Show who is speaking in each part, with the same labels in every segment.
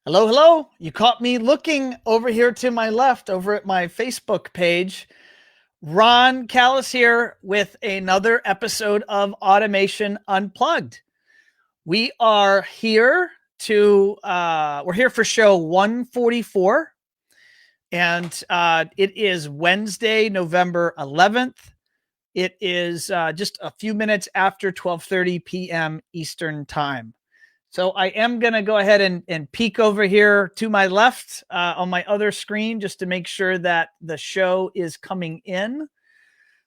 Speaker 1: Hello, hello. You caught me looking over here to my left over at my Facebook page. Ron Callis here with another episode of Automation Unplugged. We are here we're here for show 144, and it is Wednesday, November 11th. It is just a few minutes after 12:30 p.m. Eastern Time. So I am going to go ahead and peek over here to my left on my other screen just to make sure that the show is coming in.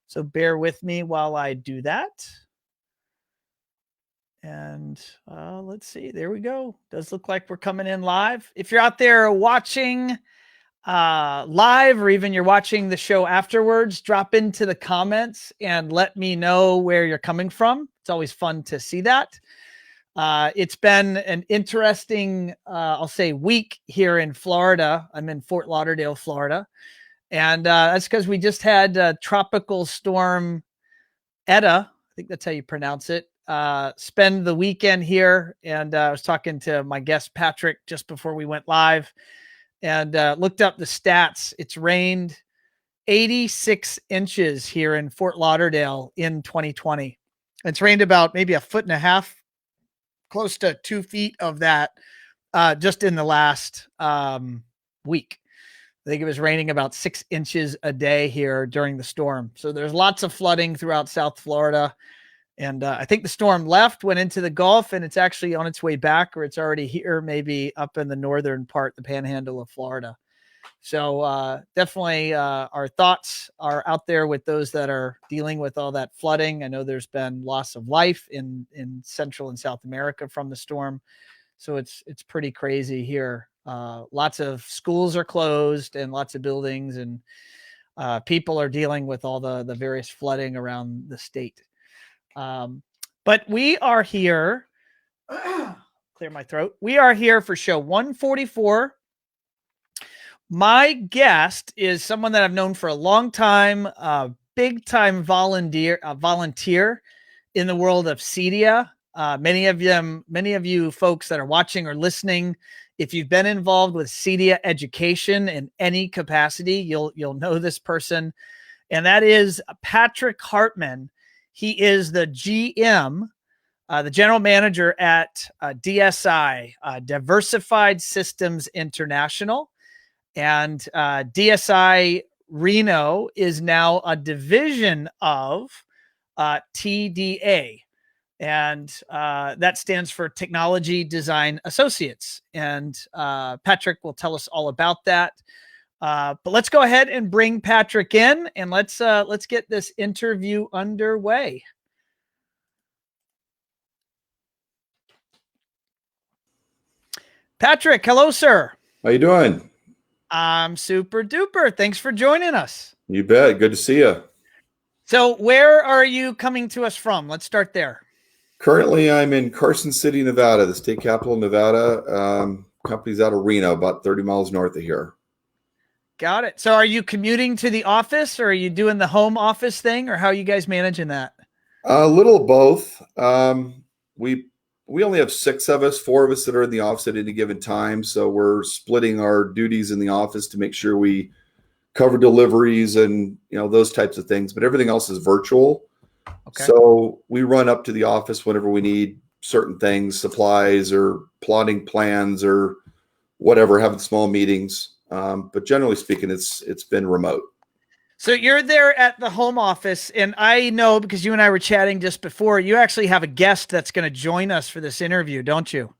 Speaker 1: So bear with me while I do that. And let's see. There we go. Does look like we're coming in live. If you're out there watching live, or even you're watching the show afterwards, drop into the comments and let me know where you're coming from. It's always fun to see that. It's been an interesting, I'll say, week here in Florida. I'm in Fort Lauderdale, Florida. And that's because we just had Tropical Storm Eta, I think that's how you pronounce it, spend the weekend here. And I was talking to my guest, Patrick, just before we went live, and looked up the stats. It's rained 86 inches here in Fort Lauderdale in 2020. It's rained about maybe a foot and a half, close to 2 feet of that just in the last week. I think it was raining about 6 inches a day here during the storm. So there's lots of flooding throughout South Florida. And I think the storm went into the Gulf, and it's actually on its way back, or it's already here, maybe up in the northern part, the panhandle of Florida. So definitely our thoughts are out there with those that are dealing with all that flooding. I know there's been loss of life in Central and South America from the storm. So it's pretty crazy here. Lots of schools are closed and lots of buildings, and people are dealing with all the various flooding around the state. But we are here. Clear my throat. We are here for show 144. My guest is someone that I've known for a long time, big time volunteer in the world of CEDIA. Many of you folks that are watching or listening, if you've been involved with CEDIA education in any capacity, you'll know this person, and that is Patrick Hartman. He is the GM, the general manager at DSI, Diversified Systems International. And DSI Reno is now a division of TDA. And that stands for Technology Design Associates. And Patrick will tell us all about that. But let's go ahead and bring Patrick in, and let's get this interview underway. Patrick, hello, sir.
Speaker 2: How you doing?
Speaker 1: I'm super duper. Thanks for joining us.
Speaker 2: You bet. Good to see you.
Speaker 1: So where are you coming to us from? Let's start there.
Speaker 2: Currently, I'm in Carson City, Nevada, the state capital of Nevada. Company's out of Reno, about 30 miles north of here.
Speaker 1: Got it. So are you commuting to the office, or are you doing the home office thing, or how are you guys managing that?
Speaker 2: A little of both. We only have 6 of us, 4 of us that are in the office at any given time. So we're splitting our duties in the office to make sure we cover deliveries and those types of things. But everything else is virtual. Okay. So we run up to the office whenever we need certain things, supplies or plotting plans or whatever, having small meetings. But generally speaking, it's been remote.
Speaker 1: So you're there at the home office, and I know because you and I were chatting just before, you actually have a guest that's going to join us for this interview, don't you?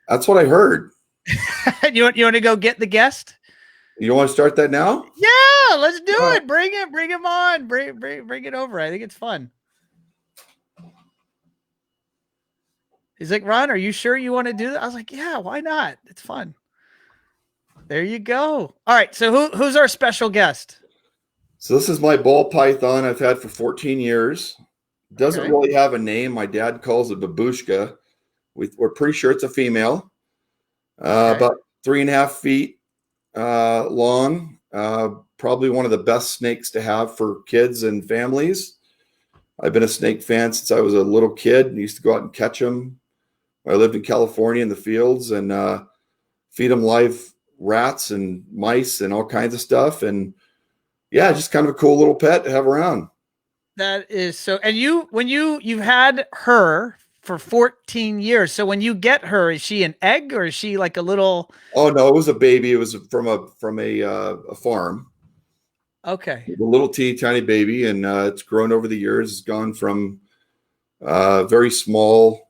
Speaker 2: That's what I heard.
Speaker 1: You want to go get the guest?
Speaker 2: You want to start that now?
Speaker 1: Yeah, let's do it. Bring him on. Bring it over. I think it's fun. He's like, Ron, are you sure you want to do that? I was like, yeah, why not? It's fun. There you go. All right. So who's our special guest?
Speaker 2: So this is my ball python I've had for 14 years. Doesn't really have a name. My dad calls it babushka. We're pretty sure it's a female. About 3.5 feet long. Probably one of the best snakes to have for kids and families. I've been a snake fan since I was a little kid and used to go out and catch them. I lived in California in the fields, and feed them live rats and mice and all kinds of stuff. And yeah, just kind of a cool little pet to have around.
Speaker 1: That is so. And you've had her for 14 years. So when you get her, is she an egg or is she like a little?
Speaker 2: Oh no, it was a baby. It was from a farm.
Speaker 1: Okay.
Speaker 2: A little tiny baby, and it's grown over the years. It's gone from very small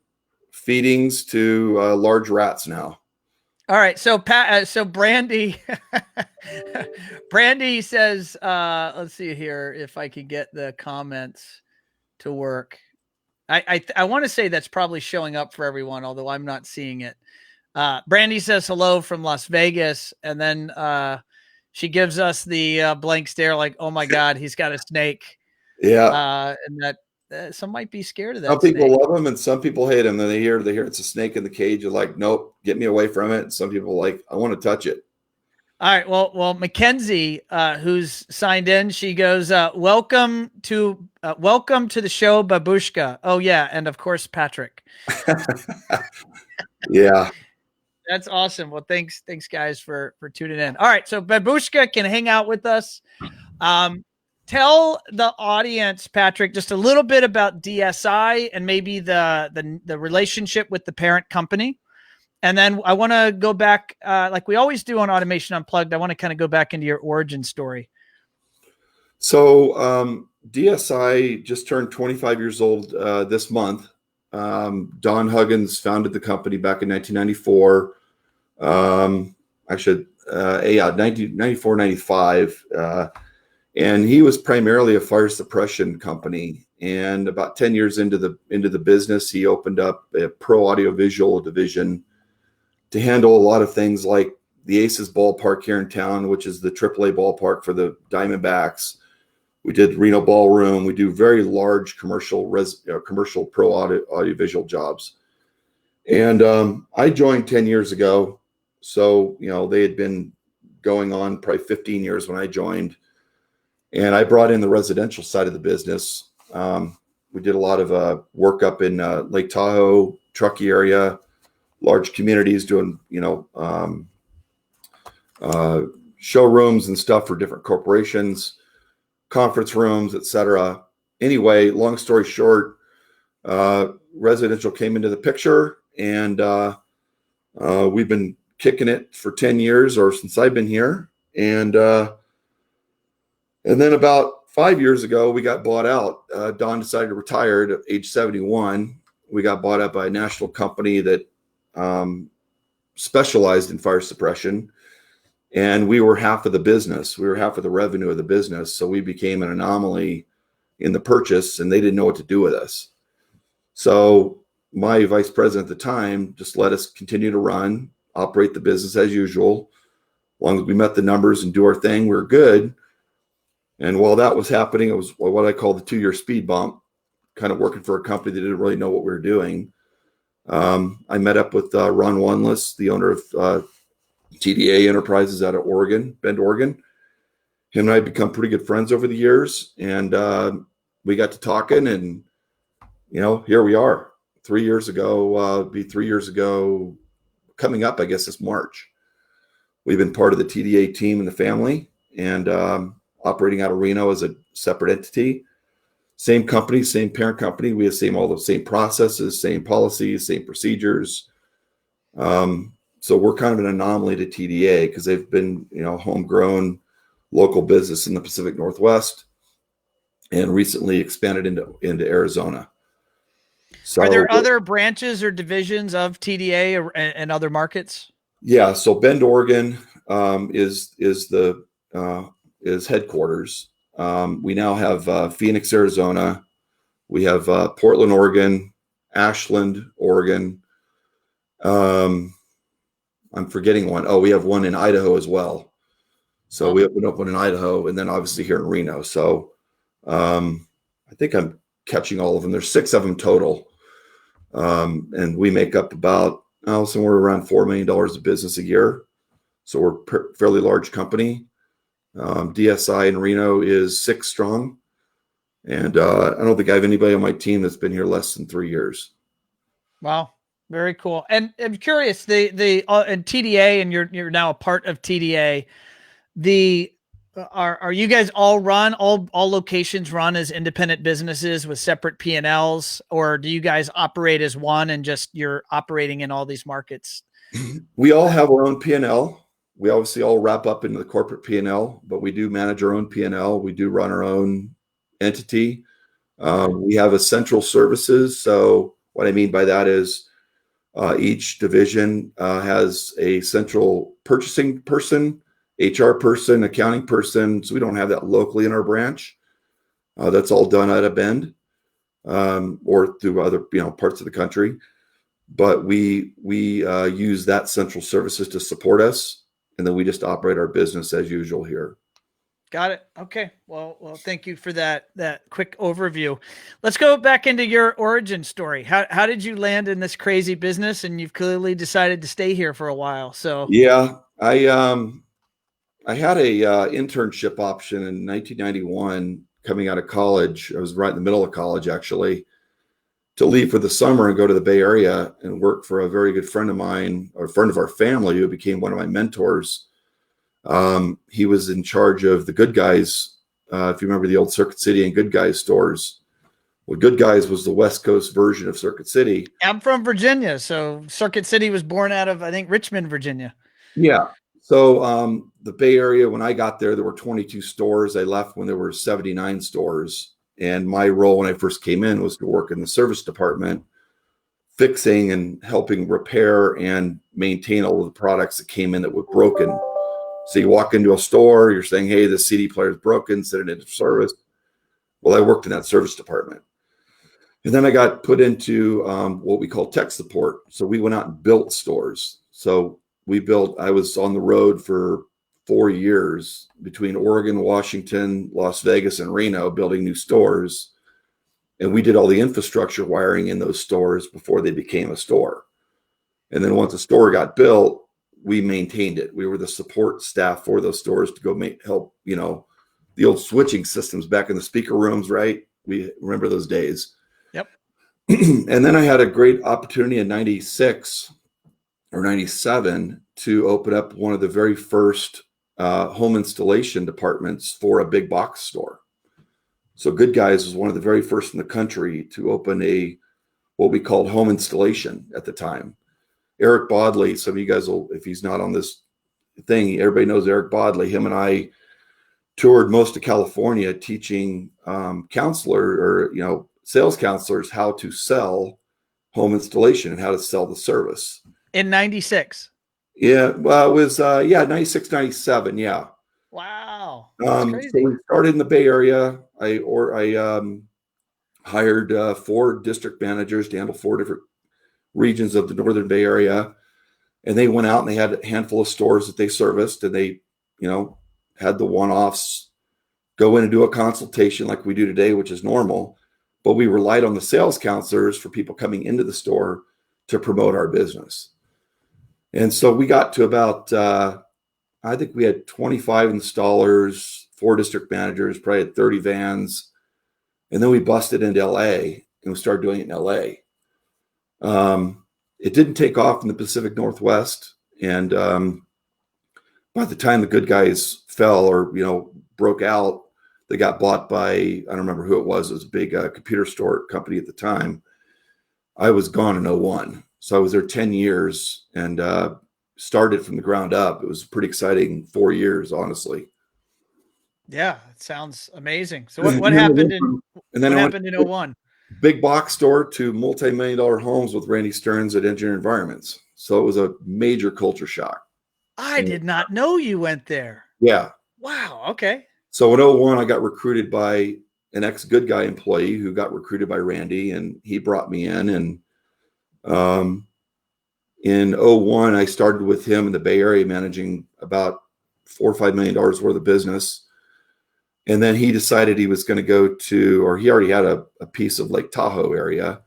Speaker 2: feedings to large rats now.
Speaker 1: All right. So so Brandy, Brandy says, let's see here if I could get the comments to work. I want to say that's probably showing up for everyone, although I'm not seeing it. Brandy says hello from Las Vegas, and then she gives us the blank stare, like, "Oh my God, he's got a snake."
Speaker 2: Yeah,
Speaker 1: and that some might be scared of that.
Speaker 2: some people
Speaker 1: snake.
Speaker 2: love them and some people hate them. Then they hear it's a snake in the cage. You're like, nope, get me away from it. And some people are like, I want to touch it.
Speaker 1: All right. Well, Mackenzie, who's signed in, she goes, welcome to the show, Babushka. Oh yeah. And of course, Patrick.
Speaker 2: Yeah.
Speaker 1: That's awesome. Well, thanks guys for tuning in. All right. So Babushka can hang out with us. Tell the audience, Patrick, just a little bit about DSI and maybe the relationship with the parent company. And then I want to go back, like we always do on Automation Unplugged. I want to kind of go back into your origin story.
Speaker 2: So DSI just turned 25 years old this month. Don Huggins founded the company back in 1994. Actually, 1994, 95. And he was primarily a fire suppression company. And about 10 years into the business, he opened up a pro audiovisual division to handle a lot of things like the Aces ballpark here in town, which is the AAA ballpark for the Diamondbacks. We did Reno Ballroom. We do very large commercial pro audiovisual jobs. And I joined 10 years ago. So, they had been going on probably 15 years when I joined. And I brought in the residential side of the business. We did a lot of work up in Lake Tahoe, Truckee area, large communities doing, showrooms and stuff for different corporations, conference rooms, etc. Anyway, long story short, residential came into the picture, and we've been kicking it for 10 years or since I've been here. And then about 5 years ago, we got bought out. Don decided to retire at age 71. We got bought out by a national company that specialized in fire suppression. And we were half of the business. We were half of the revenue of the business. So we became an anomaly in the purchase, and they didn't know what to do with us. So my vice president at the time just let us continue to run, operate the business as usual. As long as we met the numbers and do our thing, we were good. And while that was happening, it was what I call the 2-year speed bump, kind of working for a company that didn't really know what we were doing. I met up with Ron Wanless, the owner of TDA Enterprises out of Bend, Oregon. Him and I have become pretty good friends over the years. And we got to talking, and, here we are 3 years ago, be 3 years ago, coming up, I guess, this March. We've been part of the TDA team and the family, and operating out of Reno as a separate entity. Same company, same parent company. We have all the same processes, same policies, same procedures. So we're kind of an anomaly to TDA because they've been, homegrown local business in the Pacific Northwest and recently expanded into Arizona. So,
Speaker 1: are there other branches or divisions of TDA and other markets?
Speaker 2: Yeah. So Bend, Oregon is headquarters. We now have Phoenix, Arizona. We have Portland, Oregon, Ashland, Oregon. I'm forgetting one. Oh, we have one in Idaho as well. So we opened up one in Idaho, and then obviously here in Reno. So I think I'm catching all of them. There's 6 of them total. And we make up about somewhere around $4 million of business a year. So we're a fairly large company. DSI in Reno is 6 strong. And I don't think I have anybody on my team that's been here less than 3 years.
Speaker 1: Wow. Very cool. And I'm curious, and TDA, and you're now a part of TDA. The are you guys all run all locations run as independent businesses with separate P&Ls, or do you guys operate as one and just you're operating in all these markets?
Speaker 2: We all have our own P&L. We obviously all wrap up into the corporate P&L, but we do manage our own P&L. We do run our own entity. We have essential services. So what I mean by that is each division has a central purchasing person, HR person, accounting person. So we don't have that locally in our branch. That's all done out of Bend or through other parts of the country. But we use that central services to support us, and then we just operate our business as usual here.
Speaker 1: Got it. Okay. Well, thank you for that quick overview. Let's go back into your origin story. How did you land in this crazy business? And you've clearly decided to stay here for a while. So
Speaker 2: yeah, I had a internship option in 1991 coming out of college. I was right in the middle of college, actually, to leave for the summer and go to the Bay Area and work for a very good friend of mine, or a friend of our family, who became one of my mentors. He was in charge of the Good Guys. If you remember the old Circuit City and Good Guys stores. Well, Good Guys was the West Coast version of Circuit City.
Speaker 1: I'm from Virginia, so Circuit City was born out of, I think, Richmond, Virginia.
Speaker 2: Yeah. So the Bay Area, when I got there were 22 stores. I left when there were 79 stores. And my role when I first came in was to work in the service department, fixing and helping repair and maintain all of the products that came in that were broken. So you walk into a store, you're saying, hey, the CD player is broken, send it into service. Well, I worked in that service department. And then I got put into what we call tech support. So we went out and built stores. So I was on the road for 4 years between Oregon, Washington, Las Vegas, and Reno, building new stores. And we did all the infrastructure wiring in those stores before they became a store. And then once a store got built, we maintained it. We were the support staff for those stores to go help, the old switching systems back in the speaker rooms, right? We remember those days.
Speaker 1: Yep.
Speaker 2: And then I had a great opportunity in 96 or 97 to open up one of the very first home installation departments for a big box store. So Good Guys was one of the very first in the country to open what we called home installation at the time. Eric Bodley, some of you guys will, if he's not on this thing, everybody knows Eric Bodley. Him and I toured most of California teaching sales counselors how to sell home installation and how to sell the service.
Speaker 1: In 96.
Speaker 2: Yeah, well, it was 96, 97, yeah.
Speaker 1: Wow.
Speaker 2: So we started in the Bay Area. I hired 4 district managers to handle 4 different regions of the Northern Bay Area, and they went out and they had a handful of stores that they serviced, and they, had the one-offs go in and do a consultation like we do today, which is normal, but we relied on the sales counselors for people coming into the store to promote our business. And so we got to about, I think we had 25 installers, 4 district managers, probably had 30 vans. And then we busted into LA and we started doing it in LA. It didn't take off in the Pacific Northwest. And by the time the Good Guys fell or, broke out, they got bought by, I don't remember who it was. It was a big computer store company at the time. I was gone in 01. So I was there 10 years and started from the ground up. It was a pretty exciting 4 years, honestly.
Speaker 1: Yeah, it sounds amazing. So what happened in 01?
Speaker 2: Big box store to multi-million-dollar homes with Randy Stearns at Engineering Environments. So it was a major culture shock.
Speaker 1: I did not know you went there.
Speaker 2: Yeah.
Speaker 1: Wow. Okay.
Speaker 2: So in 01, I got recruited by an ex-Good Guy employee who got recruited by Randy, and he brought me in. And in 01, I started with him in the Bay Area managing about $4 or $5 million worth of business. And then he decided he was going to go to, or he already had a piece of Lake Tahoe area.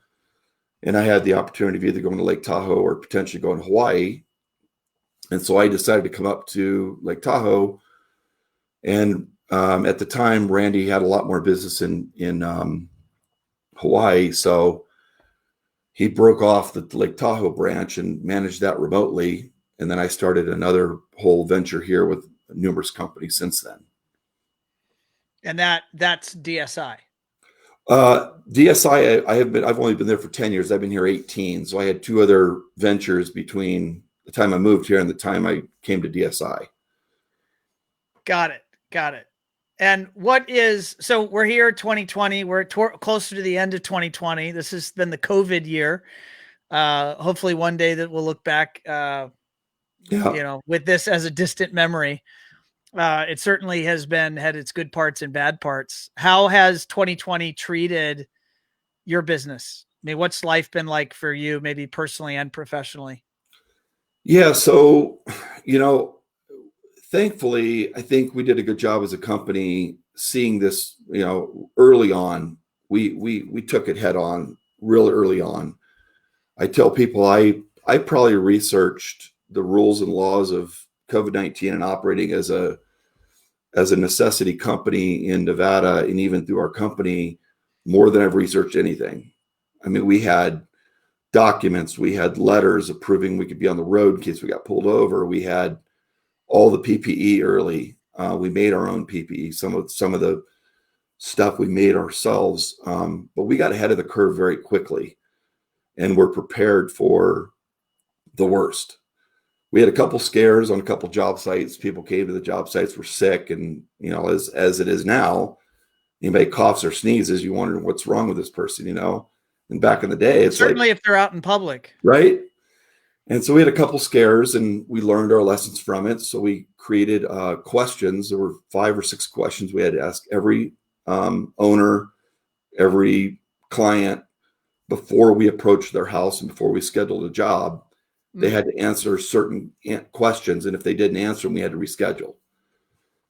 Speaker 2: And I had the opportunity of either going to Lake Tahoe or potentially going to Hawaii. And so I decided to come up to Lake Tahoe. And at the time, Randy had a lot more business in Hawaii. So he broke off the Lake Tahoe branch and managed that remotely. And then I started another whole venture here with numerous companies since then.
Speaker 1: And that's DSI.
Speaker 2: DSI, I've only been there for 10 years. I've been here 18. So I had two other ventures between the time I moved here and the time I came to DSI.
Speaker 1: Got it. And so we're here 2020, we're closer to the end of 2020. This has been the COVID year. Hopefully one day that we'll look back, with this as a distant memory. It certainly has had its good parts and bad parts. How has 2020 treated your business? I mean, what's life been like for you, maybe personally and professionally?
Speaker 2: Yeah. So, thankfully, I think we did a good job as a company seeing this, early on. We took it head on real early on. I tell people I probably researched the rules and laws of COVID-19 and operating as a necessity company in Nevada, and even through our company, more than I've researched anything. I mean, we had documents, we had letters approving we could be on the road in case we got pulled over. We had all the PPE early. We made our own PPE. Some of the stuff we made ourselves, but we got ahead of the curve very quickly, and we're prepared for the worst. We had a couple scares on a couple job sites. People came to the job sites, were sick, and as it is now, anybody coughs or sneezes, you wonder what's wrong with this person, And back in the day, it's
Speaker 1: certainly if they're out in public,
Speaker 2: right? And so we had a couple scares, and we learned our lessons from it. So we created questions. There were 5 or 6 questions we had to ask every owner, every client before we approached their house and before we scheduled a job. They had to answer certain questions, and if they didn't answer them, we had to reschedule.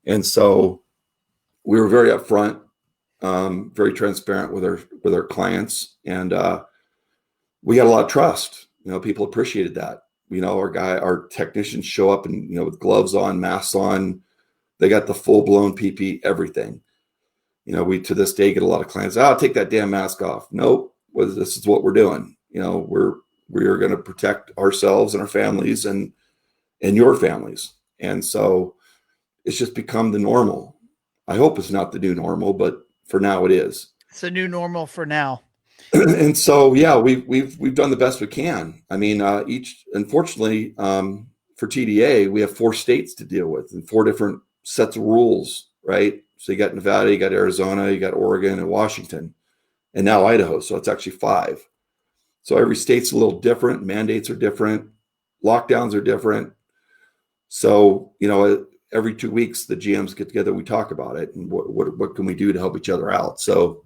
Speaker 2: And so we were very upfront, very transparent with our clients, and we got a lot of trust. People appreciated that. Our technicians show up and with gloves on, masks on. They got the full blown PPE, everything. We to this day get a lot of clients. Take that damn mask off. Nope. This is what we're doing. We are going to protect ourselves and our families and your families. And so it's just become the normal. I hope it's not the new normal, but for now it is.
Speaker 1: It's a new normal for now.
Speaker 2: And so, yeah, we've done the best we can. I mean, unfortunately, for TDA, we have 4 states to deal with and 4 different sets of rules, right? So you got Nevada, you got Arizona, you got Oregon and Washington, and now Idaho. So it's actually 5. So every state's a little different. Mandates are different. Lockdowns are different. So, every 2 weeks, the GMs get together, we talk about it and what can we do to help each other out. So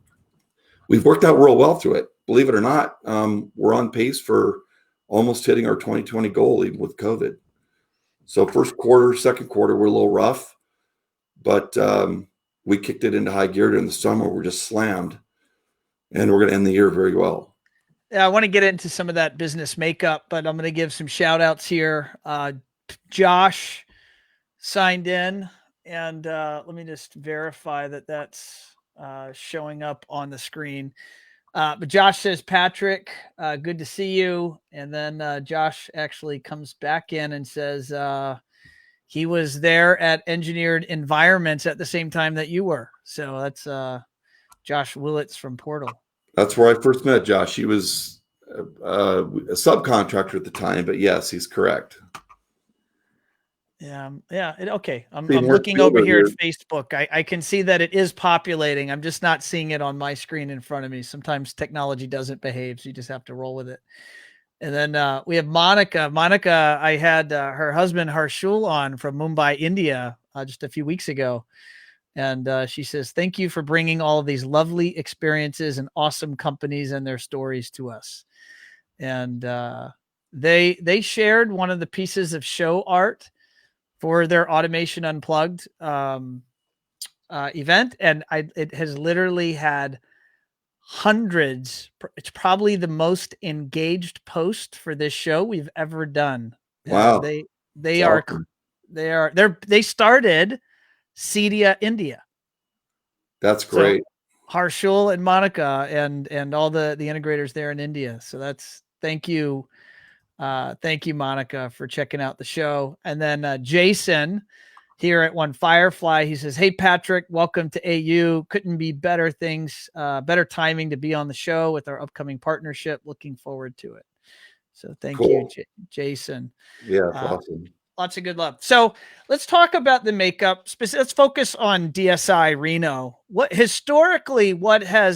Speaker 2: we've worked out real well through it. Believe it or not, we're on pace for almost hitting our 2020 goal, even with COVID. So first quarter, second quarter, we're a little rough, but we kicked it into high gear during the summer. We're just slammed, and we're going to end the year very well.
Speaker 1: Yeah, I want to get into some of that business makeup, but I'm going to give some shout outs here. Josh signed in, and let me just verify that that's showing up on the screen. But Josh says, Patrick, good to see you. And then Josh actually comes back in and says he was there at Engineered Environments at the same time that you were. So that's Josh Willits from Portal.
Speaker 2: That's where I first met Josh. He was a subcontractor at the time, but yes, he's correct.
Speaker 1: Yeah. Okay. I'm looking over here at Facebook. I can see that it is populating. I'm just not seeing it on my screen in front of me. Sometimes technology doesn't behave, so you just have to roll with it. And then we have Monica. Monica, I had her husband Harshul on from Mumbai, India, just a few weeks ago. And she says, thank you for bringing all of these lovely experiences and awesome companies and their stories to us. And they shared one of the pieces of show art for their Automation Unplugged event. And it has literally had hundreds. It's probably the most engaged post for this show we've ever done.
Speaker 2: Wow.
Speaker 1: They started Cedia India.
Speaker 2: That's great.
Speaker 1: So Harshul and Monica and all the integrators there in India. So thank you. Thank you, Monica, for checking out the show. And then Jason here at One Firefly, he says, "Hey, Patrick, welcome to AU. Couldn't be better better timing to be on the show with our upcoming partnership. Looking forward to it." So thank you, Jason.
Speaker 2: Yeah, that's awesome.
Speaker 1: Lots of good love. So let's talk about the makeup. Let's focus on DSI Reno. What has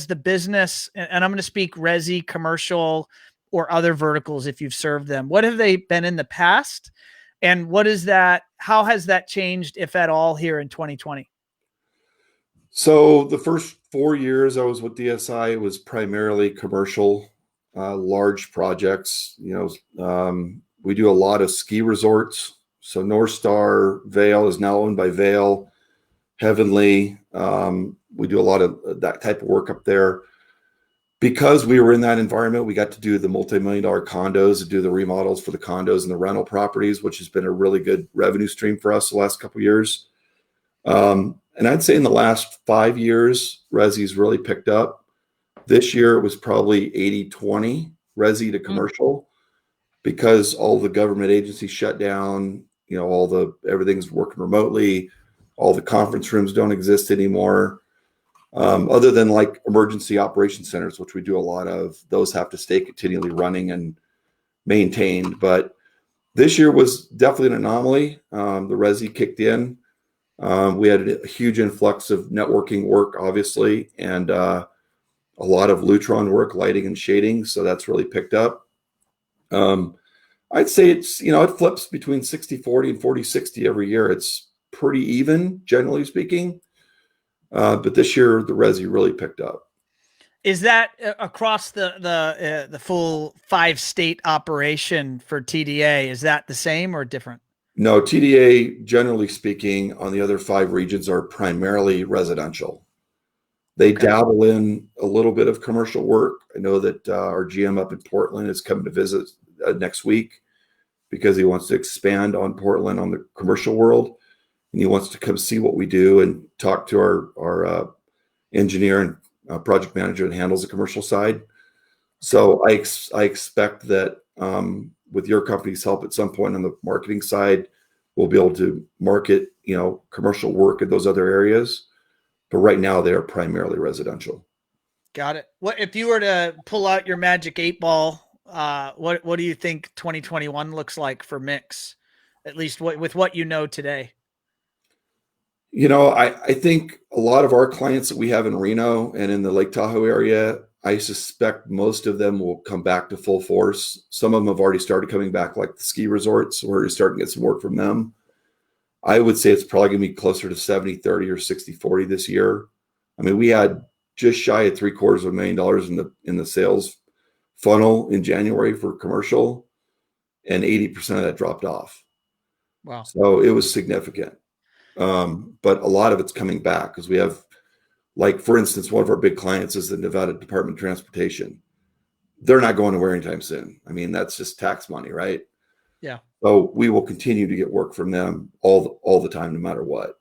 Speaker 1: the business, and I'm going to speak resi, commercial, or other verticals if you've served them, what have they been in the past? And how has that changed, if at all, here in 2020?
Speaker 2: So the first 4 years I was with DSI, it was primarily commercial, large projects. We do a lot of ski resorts. So North Star Vail is now owned by Vail, Heavenly. We do a lot of that type of work up there. Because we were in that environment, we got to do the multi-million-dollar condos and do the remodels for the condos and the rental properties, which has been a really good revenue stream for us the last couple of years. And I'd say in the last 5 years, resi's really picked up. This year it was probably 80-20 resi to commercial because all the government agencies shut down. Everything's working remotely. All the conference rooms don't exist anymore. Other than like emergency operation centers, which we do a lot of, those have to stay continually running and maintained. But this year was definitely an anomaly. The resi kicked in. We had a huge influx of networking work, obviously, and a lot of Lutron work, lighting and shading. So that's really picked up. I'd say it's, it flips between 60-40 and 40-60 every year. It's pretty even, generally speaking. But this year, the resi really picked up.
Speaker 1: Is that across the full 5-state operation for TDA? Is that the same or different?
Speaker 2: No, TDA, generally speaking, on the other 5 regions are primarily residential. They dabble in a little bit of commercial work. I know that our GM up in Portland is coming to visit next week because he wants to expand on Portland on the commercial world. And he wants to come see what we do and talk to our engineer and project manager that handles the commercial side. So I expect that with your company's help at some point on the marketing side, we'll be able to market, commercial work in those other areas. But right now they are primarily residential.
Speaker 1: Got it. What if you were to pull out your magic 8 ball? What do you think 2021 looks like for mix? At least with what you know today.
Speaker 2: I think a lot of our clients that we have in Reno and in the Lake Tahoe area, I suspect most of them will come back to full force. Some of them have already started coming back, like the ski resorts. We're starting to get some work from them. I would say it's probably going to be closer to 70-30 or 60-40 this year. I mean, we had just shy of $750,000 in the sales funnel in January for commercial, and 80% of that dropped off.
Speaker 1: Wow.
Speaker 2: So it was significant. But a lot of it's coming back because we have, like, for instance, one of our big clients is the Nevada Department of Transportation. They're not going anywhere anytime soon. I mean, that's just tax money, right?
Speaker 1: Yeah.
Speaker 2: So we will continue to get work from them all the time, no matter what.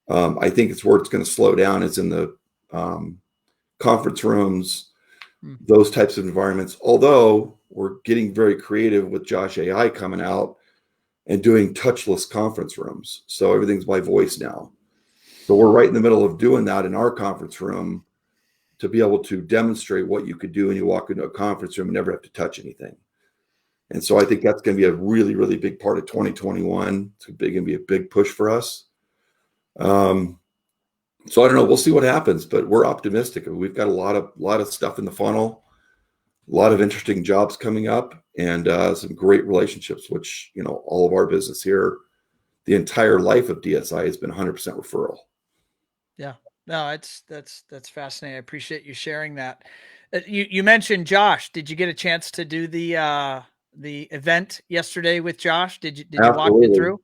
Speaker 2: I think it's where it's going to slow down. It's in the conference rooms, those types of environments. Although we're getting very creative with Josh AI coming out and doing touchless conference rooms. So everything's by voice now. So we're right in the middle of doing that in our conference room to be able to demonstrate what you could do when you walk into a conference room and never have to touch anything. And so I think that's going to be a really, really big part of 2021. It's going to be a big push for us. So I don't know. We'll see what happens, but we're optimistic. We've got a lot of stuff in the funnel, a lot of interesting jobs coming up, and some great relationships, which, all of our business here, the entire life of DSI has been 100% referral.
Speaker 1: Yeah, no, that's fascinating. I appreciate you sharing that. You mentioned Josh. Did you get a chance to do the event yesterday with Josh? Did you walk it through?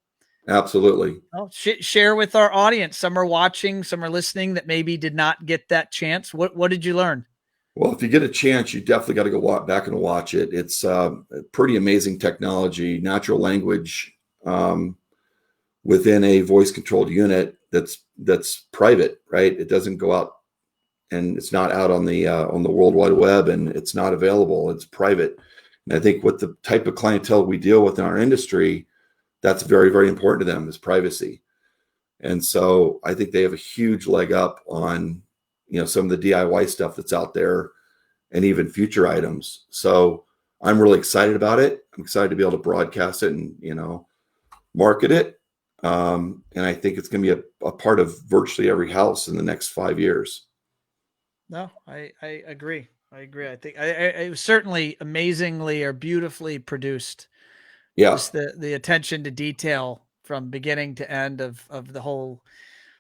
Speaker 2: Absolutely.
Speaker 1: Oh, share with our audience. Some are watching, some are listening that maybe did not get that chance. What did you learn?
Speaker 2: Well, if you get a chance, you definitely got to go back and watch it. It's pretty amazing technology, natural language within a voice controlled unit that's private, right? It doesn't go out and it's not out on the World Wide Web, and it's not available. It's private. And I think with the type of clientele we deal with in our industry, that's very, very important to them, is privacy. And so I think they have a huge leg up on, some of the DIY stuff that's out there and even future items. So I'm really excited about it. I'm excited to be able to broadcast it and, market it. And I think it's going to be a part of virtually every house in the next 5 years.
Speaker 1: No, I agree. I agree. I think it was certainly amazingly or beautifully produced.
Speaker 2: Yeah.
Speaker 1: Just the attention to detail from beginning to end of the whole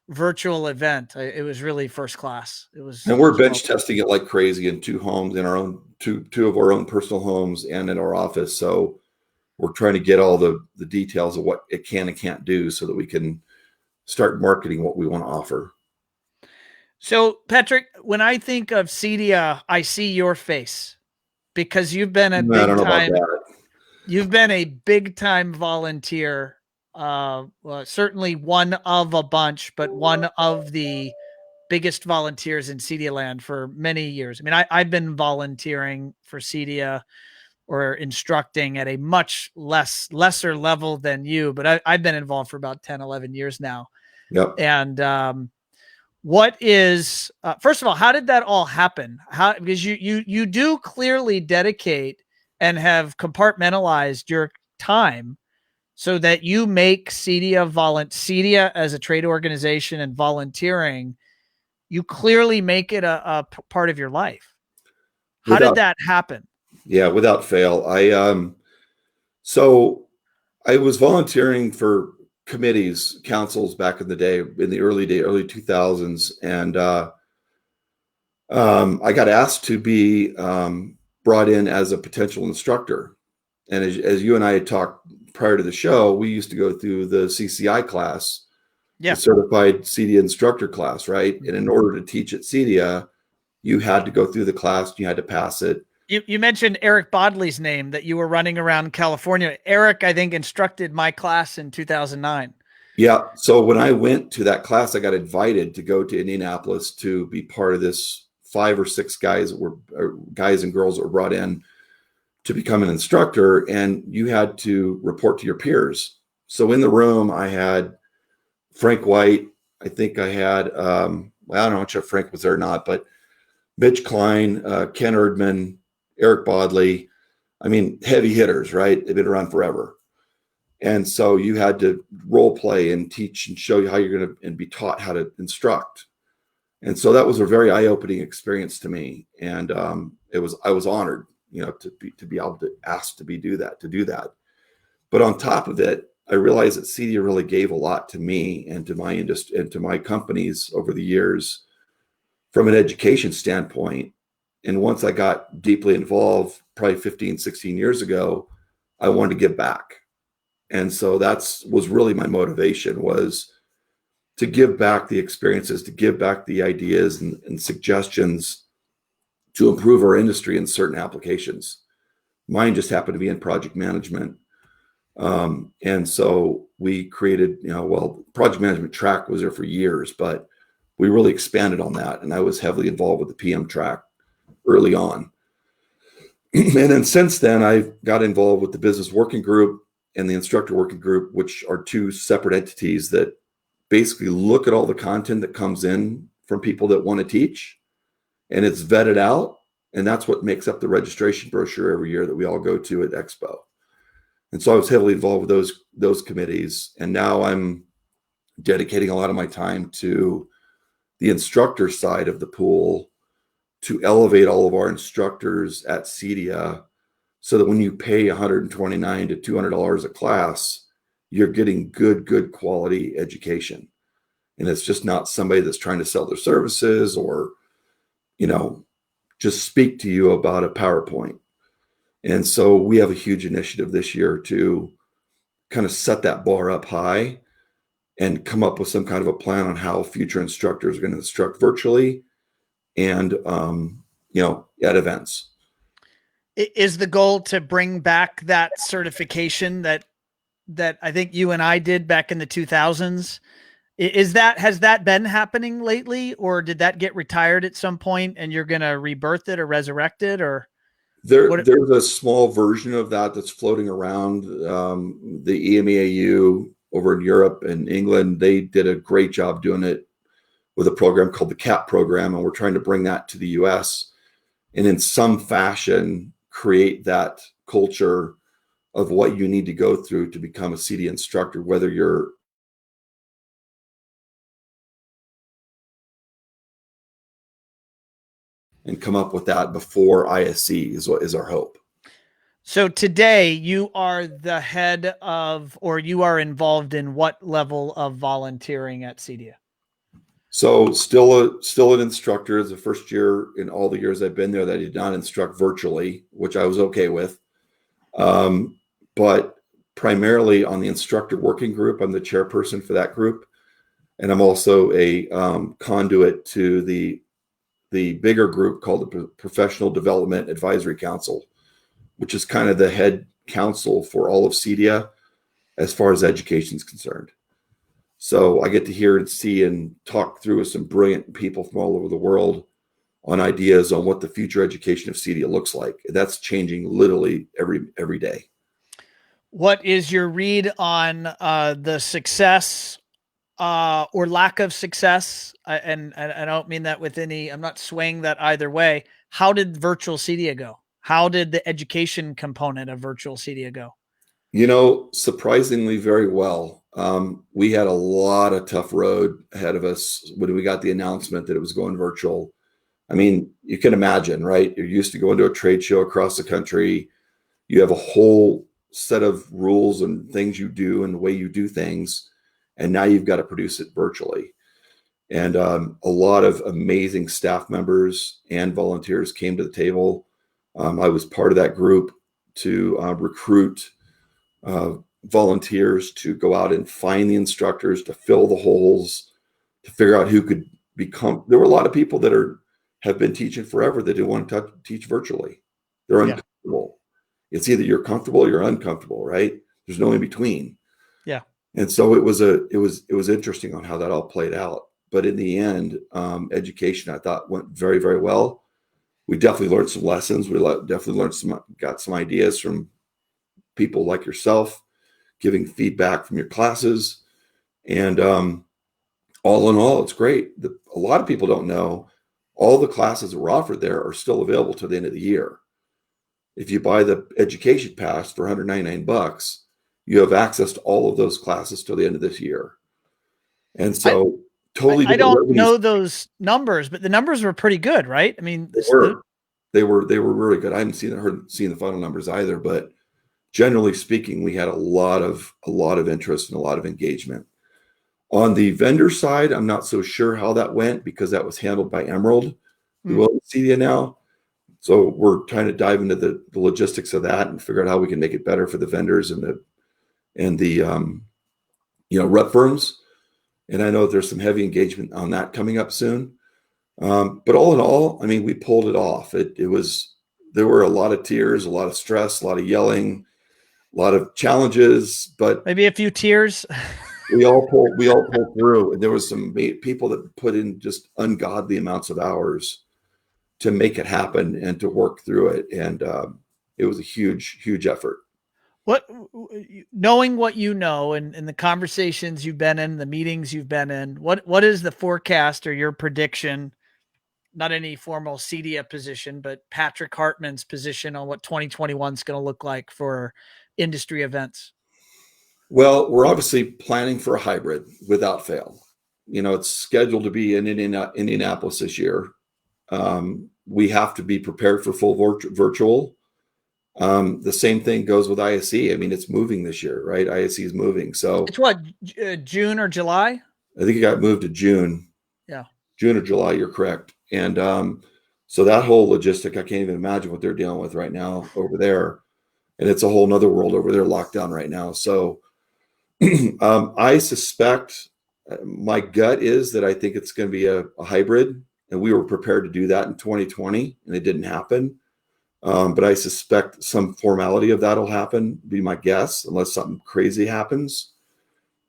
Speaker 1: virtual event. It was really first class.
Speaker 2: And we're bench testing it like crazy in 2 homes, in our own two of our own personal homes and in our office. So we're trying to get all the details of what it can and can't do so that we can start marketing what we want to offer.
Speaker 1: So, Patrick, when I think of CEDIA, I see your face because you've been a big time volunteer. Well, certainly one of a bunch, but one of the biggest volunteers in CEDIA land for many years. I mean, I've been volunteering for CEDIA or instructing at a much lesser level than you, but I've been involved for about 10, 11 years now.
Speaker 2: Yep.
Speaker 1: And what is first of all, how did that all happen? Because you do clearly dedicate and have compartmentalized your time so that you make CEDIA as a trade organization and volunteering, you clearly make it a part of your life. How did that happen?
Speaker 2: Yeah, without fail. So I was volunteering for committees, councils back in the day, in the early 2000s. And I got asked to be brought in as a potential instructor. And as you and I had talked prior to the show, we used to go through the CCI class, the certified CEDIA instructor class, right? And in order to teach at CEDIA, you had to go through the class, you had to pass it.
Speaker 1: You mentioned Eric Bodley's name, that you were running around California. Eric, I think, instructed my class in 2009.
Speaker 2: Yeah. So when I went to that class, I got invited to go to Indianapolis to be part of this 5 or 6 guys and girls that were brought in to become an instructor, and you had to report to your peers. So in the room, I had Frank White. I think I had, I don't know if Frank was there or not, but Mitch Klein, Ken Erdman, Eric Bodley. I mean, heavy hitters, right? They've been around forever. And so you had to role play and teach and show you how you're going to, and be taught how to instruct. And so that was a very eye-opening experience to me. And I was honored, to be able to ask to do that. But on top of it, I realized that CEDIA really gave a lot to me and to my industry and to my companies over the years from an education standpoint. And once I got deeply involved, probably 15, 16 years ago, I wanted to give back. And so was really my motivation, was to give back the experiences, to give back the ideas and suggestions to improve our industry in certain applications. Mine just happened to be in project management. And so we created, project management track was there for years, but we really expanded on that. And I was heavily involved with the PM track early on. And then since then, I got involved with the business working group and the instructor working group, which are 2 separate entities that basically look at all the content that comes in from people that want to teach, and it's vetted out. And that's what makes up the registration brochure every year that we all go to at Expo. And so I was heavily involved with those committees. And now I'm dedicating a lot of my time to the instructor side of the pool, to elevate all of our instructors at CEDIA, so that when you pay $129 to $200 a class, you're getting good quality education. And it's just not somebody that's trying to sell their services or, just speak to you about a PowerPoint. And so we have a huge initiative this year to kind of set that bar up high and come up with some kind of a plan on how future instructors are going to instruct virtually and, at events.
Speaker 1: Is the goal to bring back that certification that I think you and I did back in the 2000s, Has that been happening lately, or did that get retired at some point and you're going to rebirth it or resurrect it, or what?
Speaker 2: There's a small version of that that's floating around. The EMEAU over in Europe and England, they did a great job doing it with a program called the CAP program, and we're trying to bring that to the US and in some fashion create that culture of what you need to go through to become a CD instructor, whether you're and come up with that before ISC is what is our hope.
Speaker 1: So today you are the head of, or you are involved in what level of volunteering at CEDIA?
Speaker 2: So still an instructor. It's the first year in all the years I've been there that I did not instruct virtually, which I was okay with. But primarily on the instructor working group, I'm the chairperson for that group. And I'm also a conduit to the bigger group called the Professional Development Advisory Council, which is kind of the head council for all of CEDIA as far as education is concerned. So I get to hear and see and talk through with some brilliant people from all over the world on ideas on what the future education of CEDIA looks like. That's changing literally every day.
Speaker 1: What is your read on the success or lack of success? And I don't mean that with any, I'm not swaying that either way. How did virtual CEDIA go? How did the education component of virtual CEDIA go?
Speaker 2: Surprisingly very well. We had a lot of tough road ahead of us when we got the announcement that it was going virtual. I mean, you can imagine, right? You're used to going to a trade show across the country. You have a whole set of rules and things you do and the way you do things. And now you've got to produce it virtually. And a lot of amazing staff members and volunteers came to the table. I was part of that group to recruit volunteers to go out and find the instructors, to fill the holes, to figure out who could become. There were a lot of people that have been teaching forever that didn't want to teach virtually. They're uncomfortable. It's either you're comfortable or you're uncomfortable, right? There's no in between.
Speaker 1: Yeah.
Speaker 2: And so it was interesting on how that all played out. But in the end, education I thought went very, very well. We definitely learned some lessons. We definitely got some ideas from people like yourself, giving feedback from your classes. And all in all, it's great. A lot of people don't know all the classes that were offered there are still available to the end of the year. If you buy the education pass for $199, you have access to all of those classes till the end of this year. And so
Speaker 1: I don't know those numbers, but the numbers were pretty good, right? I mean,
Speaker 2: they were really good. I haven't seen the final numbers either, but generally speaking, we had a lot of interest and a lot of engagement. On the vendor side, I'm not so sure how that went because that was handled by Emerald, who owns CEDIA now. So we're trying to dive into the logistics of that and figure out how we can make it better for the vendors and the rep firms. And I know there's some heavy engagement on that coming up soon. But all in all, I mean, we pulled it off. There were a lot of tears, a lot of stress, a lot of yelling, a lot of challenges, but
Speaker 1: maybe a few tears.
Speaker 2: we all pulled through. And there was some people that put in just ungodly amounts of hours to make it happen and to work through it. And it was a huge, huge effort.
Speaker 1: Knowing what you know and the conversations you've been in, the meetings you've been in, what is the forecast or your prediction? Not any formal CEDIA position, but Patrick Hartman's position on what 2021 is going to look like for industry events.
Speaker 2: Well, we're obviously planning for a hybrid without fail. It's scheduled to be in Indianapolis this year. We have to be prepared for full virtual. The same thing goes with ISC. I mean, it's moving this year, right? ISC is moving. So
Speaker 1: it's what, June or July?
Speaker 2: I think it got moved to June.
Speaker 1: Yeah.
Speaker 2: June or July, you're correct. And so that whole logistic, I can't even imagine what they're dealing with right now over there. And it's a whole nother world over there, locked down right now. So I suspect, my gut is that I think it's going to be a hybrid. And we were prepared to do that in 2020, and it didn't happen. But I suspect some formality of that will happen, be my guess, unless something crazy happens.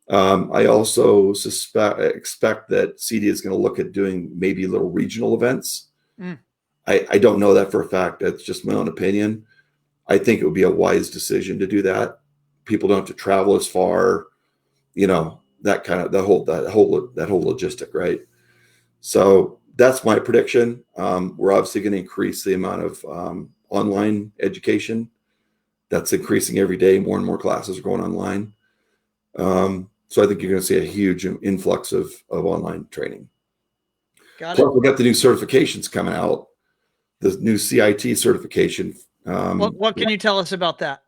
Speaker 2: I also expect that CD is going to look at doing maybe little regional events.
Speaker 1: Mm.
Speaker 2: I don't know that for a fact. That's just my own opinion. I think it would be a wise decision to do that. People don't have to travel as far, that kind of that whole logistic, right? So that's my prediction. We're obviously going to increase the amount of online education. That's increasing every day. More and more classes are going online. So I think you're going to see a huge influx of online training.
Speaker 1: Got it.
Speaker 2: Plus, we got the new certifications coming out. The new CIT certification.
Speaker 1: What can you tell us about that?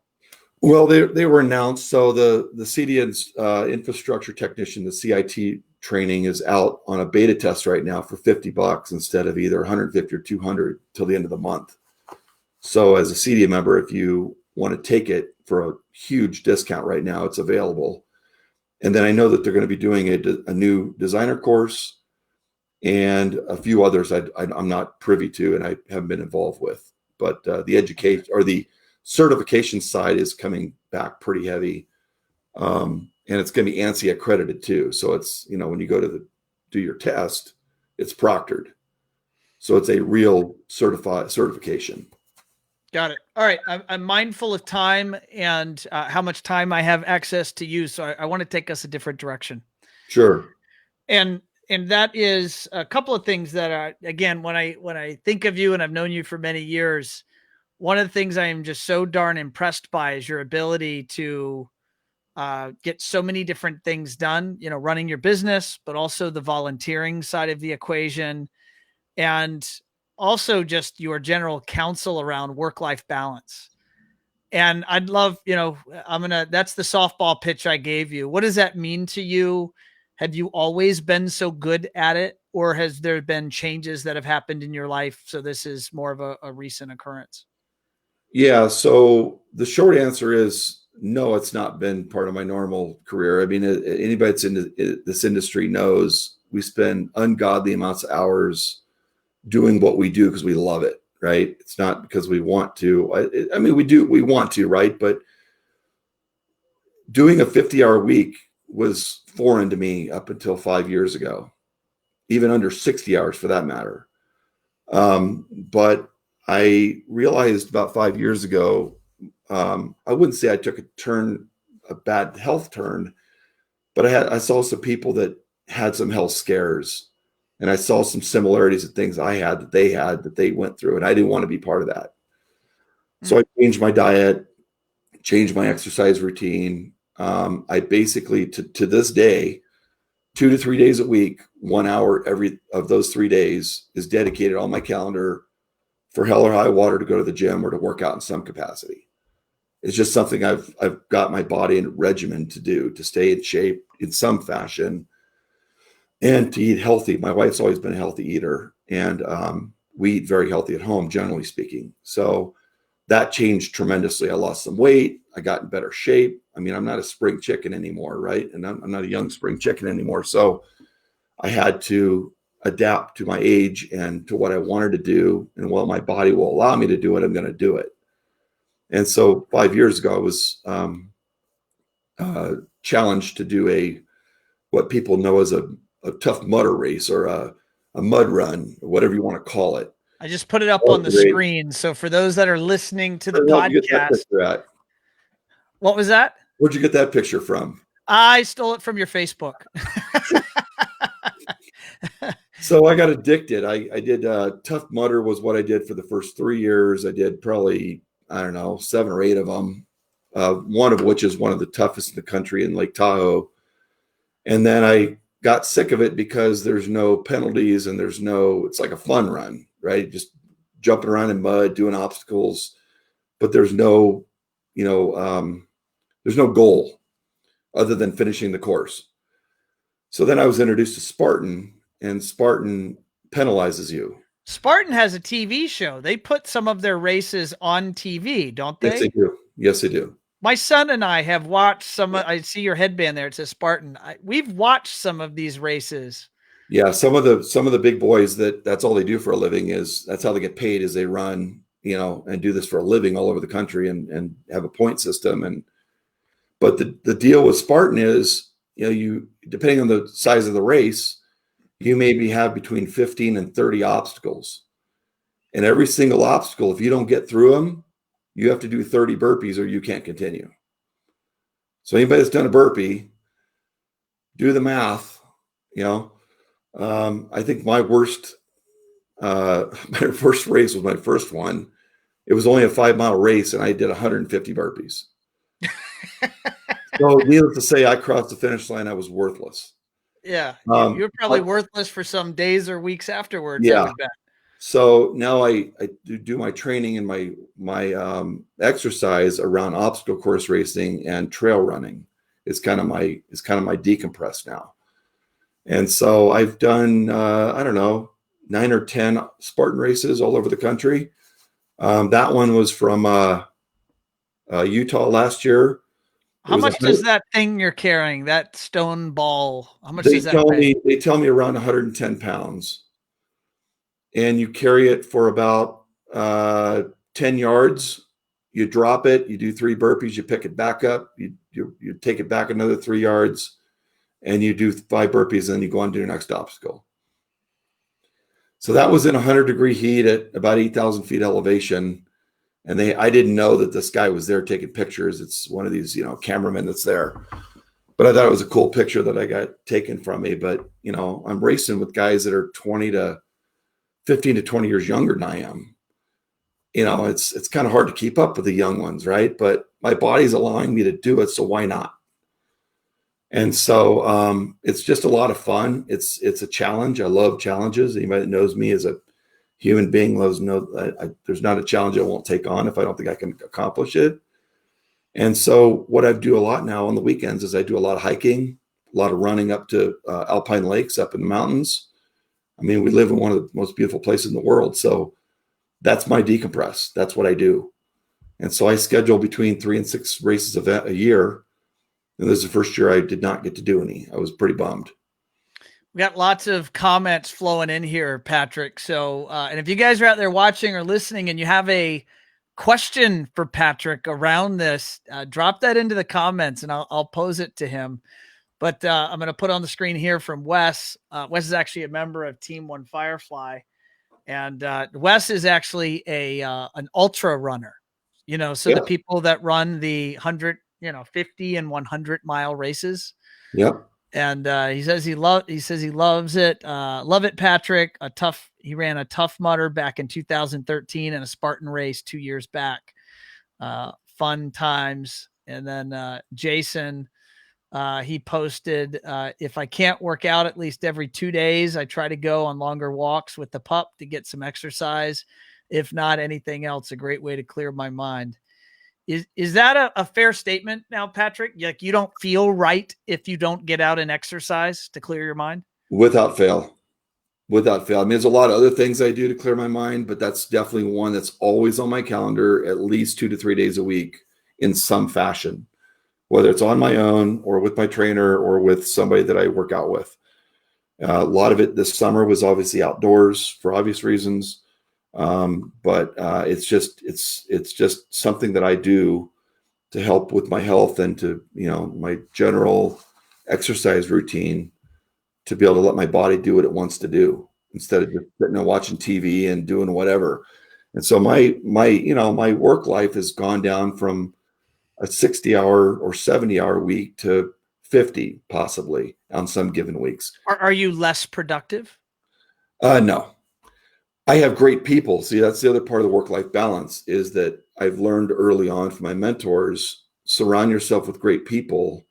Speaker 2: Well, they were announced. So the CDN's infrastructure technician, the CIT training, is out on a beta test right now for $50 instead of either 150 or 200 till the end of the month. So as a CDN member, if you want to take it for a huge discount right now, it's available. And then I know that they're going to be doing a new designer course and a few others I'm not privy to and I haven't been involved with. But the education or the certification side is coming back pretty heavy. And it's going to be ANSI accredited too. So it's, when you go to do your test, it's proctored. So it's a real certification.
Speaker 1: Got it. All right. I'm mindful of time and how much time I have access to use. So I want to take us a different direction.
Speaker 2: Sure.
Speaker 1: And that is a couple of things that are, again, when I think of you and I've known you for many years, one of the things I am just so darn impressed by is your ability to get so many different things done, running your business, but also the volunteering side of the equation. And also just your general counsel around work-life balance. And I'd love, that's the softball pitch I gave you. What does that mean to you? Have you always been so good at it, or has there been changes that have happened in your life? So this is more of a recent occurrence.
Speaker 2: Yeah. So the short answer is no, it's not been part of my normal career. I mean, anybody that's in this industry knows we spend ungodly amounts of hours doing what we do because we love it, right? It's not because we want to. I mean, we want to, right? But doing a 50-hour week was foreign to me up until 5 years ago, even under 60 hours for that matter. But I realized about 5 years ago, I wouldn't say I took a bad health turn, but I saw some people that had some health scares. And I saw some similarities of things I had that they went through, and I didn't want to be part of that. So I changed my diet, changed my exercise routine. I basically, to this day, 2 to 3 days a week, 1 hour every of those 3 days is dedicated on my calendar for hell or high water to go to the gym or to work out in some capacity. It's just something I've got my body in regimen to do to stay in shape in some fashion. And to eat healthy. My wife's always been a healthy eater, and we eat very healthy at home, generally speaking. So that changed tremendously. I lost some weight. I got in better shape. I mean, I'm not a spring chicken anymore, right? And I'm not a young spring chicken anymore. So I had to adapt to my age and to what I wanted to do. And while my body will allow me to do it, I'm going to do it. And so 5 years ago, I was challenged to do what people know as a Tough Mudder race or a mud run, or whatever you want to call it.
Speaker 1: I just put it up on the screen. So for those that are listening to the podcast, what was that?
Speaker 2: Where'd you get that picture from?
Speaker 1: I stole it from your Facebook.
Speaker 2: So I got addicted. I did Tough Mudder was what I did for the first 3 years. I did probably, I don't know, 7 or 8 of them. One of which is one of the toughest in the country in Lake Tahoe. And then I got sick of it because there's no penalties and it's like a fun run, right? Just jumping around in mud, doing obstacles, but there's no goal other than finishing the course. So then I was introduced to Spartan, and Spartan penalizes you.
Speaker 1: Spartan has a TV show. They put some of their races on TV, don't they?
Speaker 2: Yes, they do. Yes, they do.
Speaker 1: My son and I have watched some. I see your headband there. It says Spartan. We've watched some of these races.
Speaker 2: Yeah, some of the big boys that's all they do for a living that's how they get paid is they run, and do this for a living all over the country and have a point system. But the deal with Spartan is you depending on the size of the race, you maybe have between 15 and 30 obstacles. And every single obstacle, if you don't get through them, you have to do 30 burpees or you can't continue. So anybody that's done a burpee, do the math. I think my first race was my first one. It was only a 5-mile race and I did 150 burpees. So needless to say, I crossed the finish line. I was worthless.
Speaker 1: Yeah. You're probably worthless for some days or weeks afterwards.
Speaker 2: Yeah.
Speaker 1: I would bet.
Speaker 2: So now I do my training and my exercise around obstacle course racing and trail running. It's kind of my decompress now. And so I've done 9 or 10 Spartan races all over the country. That one was from Utah last year.
Speaker 1: How much does that thing you're carrying, that stone ball, how much does that weigh?
Speaker 2: They tell me around 110 pounds. And you carry it for about 10 yards. You drop it, you do 3 burpees, you pick it back up, you take it back another 3 yards, and you do 5 burpees, and then you go on to your next obstacle. So that was in 100-degree heat at about 8,000 feet elevation. And I didn't know that this guy was there taking pictures. It's one of these, cameramen that's there. But I thought it was a cool picture that I got taken from me. But, I'm racing with guys that are 15 to 20 years younger than I am. It's kind of hard to keep up with the young ones, right? But my body's allowing me to do it, so why not? And so it's just a lot of fun. It's a challenge. I love challenges. Anybody that knows me as a human being there's not a challenge I won't take on if I don't think I can accomplish it. And so what I do a lot now on the weekends is I do a lot of hiking, a lot of running up to alpine lakes up in the mountains. I mean, we live in one of the most beautiful places in the world. So that's my decompress. That's what I do. And so I schedule between 3 and 6 races a year. And this is the first year I did not get to do any. I was pretty bummed.
Speaker 1: We got lots of comments flowing in here, Patrick. So, and if you guys are out there watching or listening and you have a question for Patrick around this, drop that into the comments and I'll pose it to him. But I'm going to put on the screen here from Wes. Wes is actually a member of Team One Firefly. And Wes is actually an ultra runner, so the people that run the 100, 50 and 100-mile races.
Speaker 2: Yep.
Speaker 1: And he says he loves it. Love it, Patrick. He ran a Tough Mudder back in 2013 and a Spartan race 2 years back. Fun times. And then Jason, he posted, if I can't work out at least every 2 days, I try to go on longer walks with the pup to get some exercise. If not anything else, a great way to clear my mind. Is that a fair statement now, Patrick? Like, you don't feel right if you don't get out and exercise to clear your mind?
Speaker 2: Without fail. I mean, there's a lot of other things I do to clear my mind, but that's definitely one that's always on my calendar at least 2 to 3 days a week in some fashion, whether it's on my own or with my trainer or with somebody that I work out with. A lot of it this summer was obviously outdoors for obvious reasons. But it's just something that I do to help with my health and to, my general exercise routine to be able to let my body do what it wants to do instead of just sitting and watching TV and doing whatever. And so my work life has gone down from a 60-hour or 70-hour week to 50 possibly on some given weeks.
Speaker 1: Are you less productive?
Speaker 2: No. I have great people. See, that's the other part of the work-life balance is that I've learned early on from my mentors, surround yourself with great people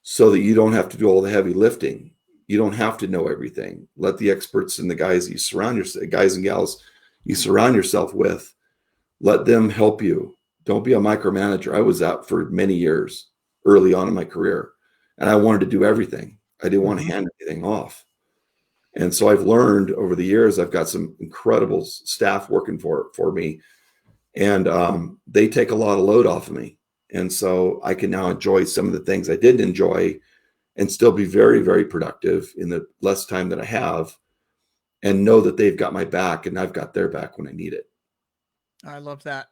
Speaker 2: so that you don't have to do all the heavy lifting. You don't have to know everything. Let the experts and the guys guys and gals you surround yourself with, let them help you. Don't be a micromanager. I was that for many years early on in my career, and I wanted to do everything. I didn't want to hand anything off. And so I've learned over the years, I've got some incredible staff working for me, and they take a lot of load off of me. And so I can now enjoy some of the things I didn't enjoy and still be very, very productive in the less time that I have and know that they've got my back and I've got their back when I need it.
Speaker 1: I love that.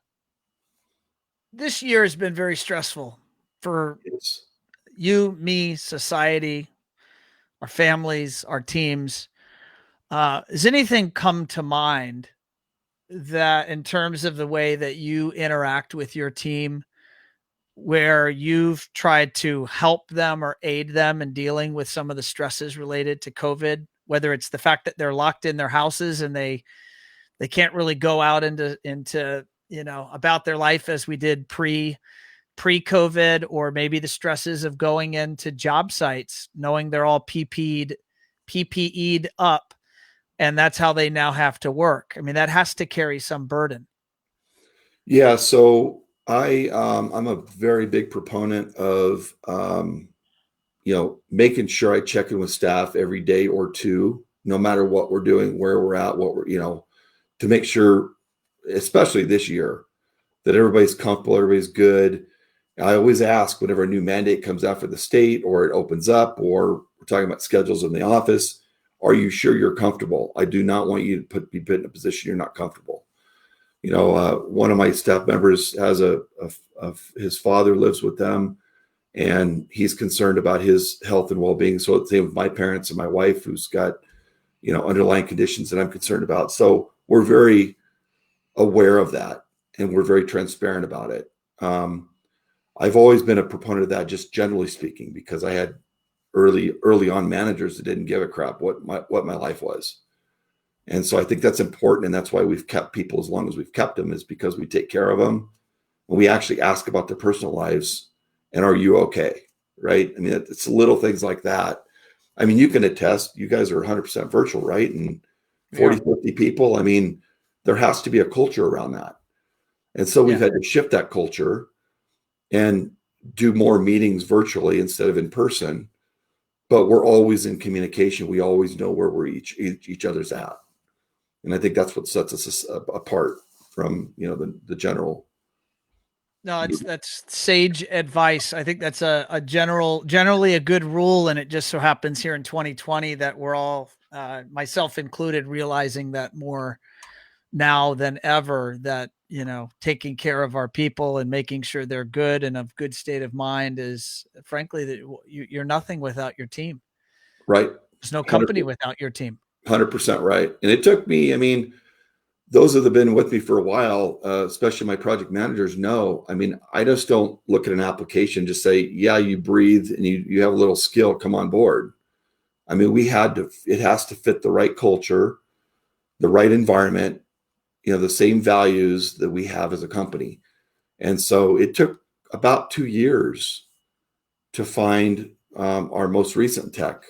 Speaker 1: This year has been very stressful for, you, me, society, our families, our teams, does anything come to mind that in terms of the way that you interact with your team, where you've tried to help them or aid them in dealing with some of the stresses related to COVID, whether it's the fact that they're locked in their houses and they can't really go out into about their life as we did pre-COVID, or maybe the stresses of going into job sites, knowing they're all PPE'd up, and that's how they now have to work. I mean, that has to carry some burden.
Speaker 2: Yeah. So I'm a very big proponent of, making sure I check in with staff every day or two, no matter what we're doing, where we're at, what we're, to make sure, especially this year, that everybody's comfortable, everybody's good. I always ask whenever a new mandate comes out for the state or it opens up, or we're talking about schedules in the office, are you sure you're comfortable? I do not want you to be put in a position you're not comfortable. One of my staff members has his father lives with them, and he's concerned about his health and well-being. So it's the same with my parents and my wife, who's got, underlying conditions that I'm concerned about. So we're very aware of that, and we're very transparent about it. I've always been a proponent of that, just generally speaking, because I had early on managers that didn't give a crap what my life was. And so I think that's important. And that's why we've kept people as long as we've kept them, is because we take care of them. And we actually ask about their personal lives. And are you okay? Right. I mean, it's little things like that. I mean, you can attest, you guys are 100% virtual, right? And 40, 50 people. I mean, there has to be a culture around that. And so we've had to shift that culture and do more meetings virtually instead of in person. But we're always in communication. We always know where we're each other's at. And I think that's what sets us apart from, the general.
Speaker 1: No, that's sage advice. I think that's a generally a good rule. And it just so happens here in 2020 that we're all, myself included, realizing that more now than ever, that, taking care of our people and making sure they're good and of good state of mind is, frankly, that you're nothing without your team.
Speaker 2: Right.
Speaker 1: There's no company without your team.
Speaker 2: 100% right. And it took me, I mean, those that have been with me for a while, especially my project managers, know, I mean, I just don't look at an application, just say, yeah, you breathe and you have a little skill, come on board. I mean, it has to fit the right culture, the right environment, the same values that we have as a company. And so it took about 2 years to find our most recent tech,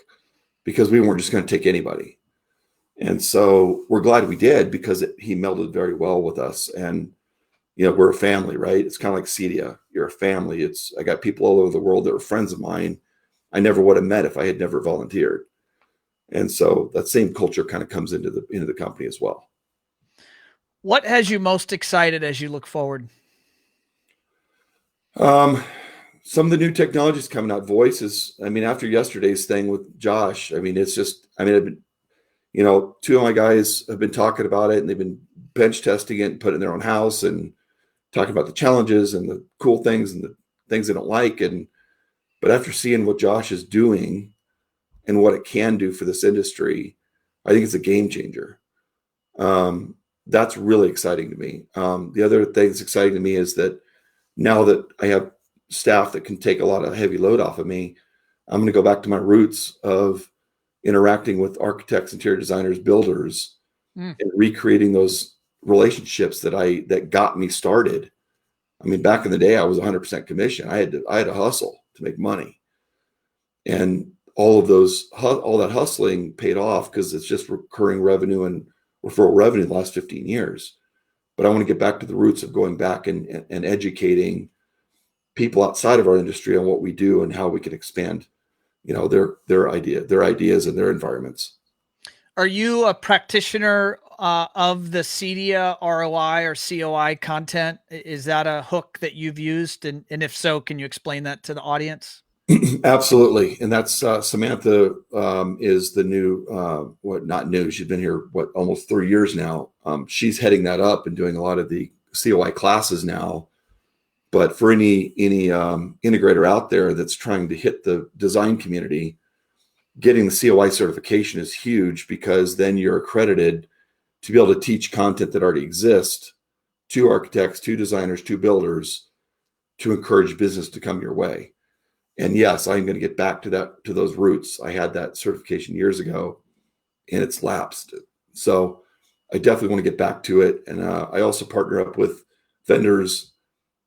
Speaker 2: because we weren't just going to take anybody. And so we're glad we did, because he melded very well with us. And, we're a family, right? It's kind of like Cedia. You're a family. I got people all over the world that are friends of mine I never would have met if I had never volunteered. And so that same culture kind of comes into the company as well.
Speaker 1: What has you most excited as you look forward?
Speaker 2: Some of the new technologies coming out. Voices. I mean, after yesterday's thing with Josh, I mean, it's just, I mean, two of my guys have been talking about it, and they've been bench testing it and put it in their own house and talking about the challenges and the cool things and the things they don't like. But after seeing what Josh is doing and what it can do for this industry, I think it's a game changer. That's really exciting to me. The other thing that's exciting to me is that now that I have staff that can take a lot of heavy load off of me, I'm going to go back to my roots of interacting with architects, interior designers, builders, and recreating those relationships that got me started. I mean, back in the day, I was 100% commission. I had to hustle to make money, and all that hustling paid off, because it's just recurring revenue and referral revenue the last 15 years. But I want to get back to the roots of going back and educating people outside of our industry on what we do and how we can expand, their ideas and their environments.
Speaker 1: Are you a practitioner of the Cedia ROI or COI content? Is that a hook that you've used? And if so, can you explain that to the audience?
Speaker 2: Absolutely. And that's Samantha is the new, not new. She's been here, almost 3 years now. She's heading that up and doing a lot of the COI classes now. But for any integrator out there that's trying to hit the design community, getting the COI certification is huge, because then you're accredited to be able to teach content that already exists to architects, to designers, to builders, to encourage business to come your way. And yes, I'm going to get back to those roots. I had that certification years ago and it's lapsed. So I definitely want to get back to it. And I also partner up with vendors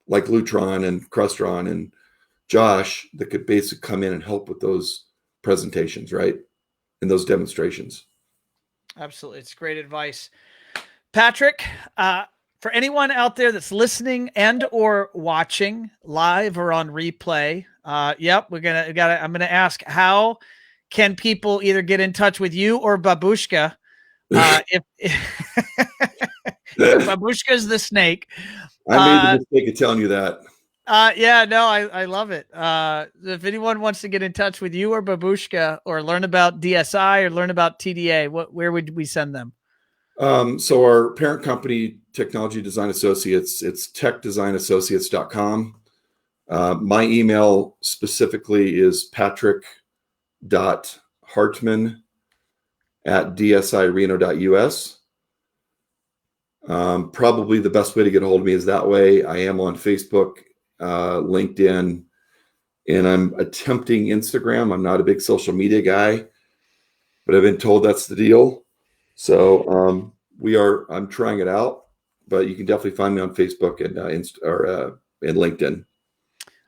Speaker 2: like Lutron and Crestron and Josh that could basically come in and help with those presentations, right? And those demonstrations.
Speaker 1: Absolutely. It's great advice. Patrick, for anyone out there that's listening and or watching live or on replay, I'm going to ask, how can people either get in touch with you or Babushka? If Babushka is the snake.
Speaker 2: I made the mistake of telling you that.
Speaker 1: I love it. If anyone wants to get in touch with you or Babushka, or learn about DSI or learn about TDA, where would we send them?
Speaker 2: So our parent company, Technology Design Associates, it's techdesignassociates.com. My email specifically is patrick.hartman@dsireno.us. Probably the best way to get a hold of me is that way. I am on Facebook, LinkedIn, and I'm attempting Instagram. I'm not a big social media guy, but I've been told that's the deal. So I'm trying it out, but you can definitely find me on Facebook and LinkedIn.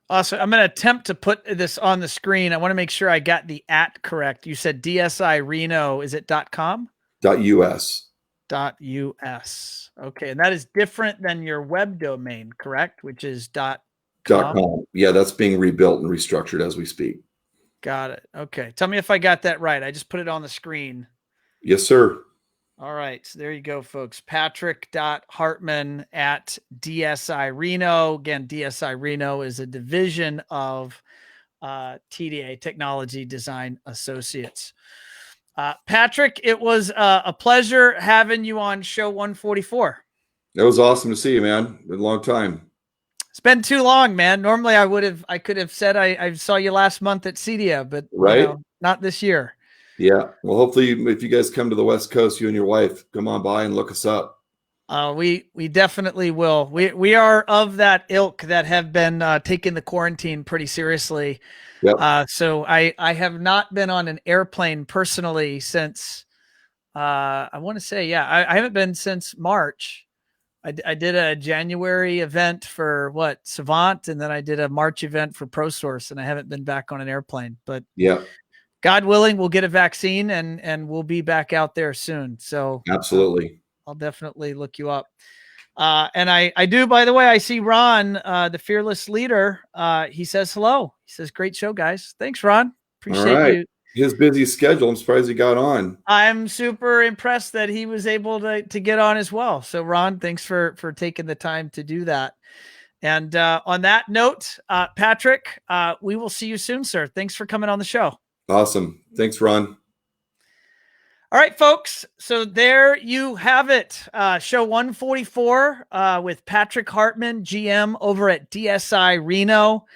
Speaker 1: Awesome. I'm going to attempt to put this on the screen. I want to make sure I got the @ correct. You said DSI Reno. Is it .com?
Speaker 2: .us.
Speaker 1: .us. Okay. And that is different than your web domain, correct? Which is .com.
Speaker 2: Yeah, that's being rebuilt and restructured as we speak.
Speaker 1: Got it. Okay. Tell me if I got that right. I just put it on the screen.
Speaker 2: Yes, sir.
Speaker 1: All right. So there you go, folks. Patrick.Hartman@DSI Reno. Again, DSI Reno is a division of TDA, Technology Design Associates. Patrick, it was a pleasure having you on show 144.
Speaker 2: It was awesome to see you, man. Been a long time.
Speaker 1: It's been too long, man. Normally I could have said I saw you last month at CEDIA, but
Speaker 2: right,
Speaker 1: not this year.
Speaker 2: Yeah. Well, hopefully if you guys come to the West Coast, you and your wife, come on by and look us up.
Speaker 1: We definitely will. We are of that ilk that have been taking the quarantine pretty seriously.
Speaker 2: Yep.
Speaker 1: So I have not been on an airplane personally since I want to say, I haven't been since March. I did a January event for Savant, and then I did a March event for ProSource, and I haven't been back on an airplane. But
Speaker 2: yeah,
Speaker 1: God willing, we'll get a vaccine and we'll be back out there soon. So
Speaker 2: absolutely.
Speaker 1: I'll definitely look you up. And I do, by the way, I see Ron, the fearless leader. He says hello. He says, great show, guys. Thanks, Ron. Appreciate you.
Speaker 2: His busy schedule. I'm surprised he got on.
Speaker 1: I'm super impressed that he was able to get on as well. So Ron, thanks for taking the time to do that. And on that note, Patrick, we will see you soon, sir. Thanks for coming on the show.
Speaker 2: Awesome. Thanks, Ron.
Speaker 1: All right, folks. So there you have it. Show 144 with Patrick Hartman, GM over at DSI Reno.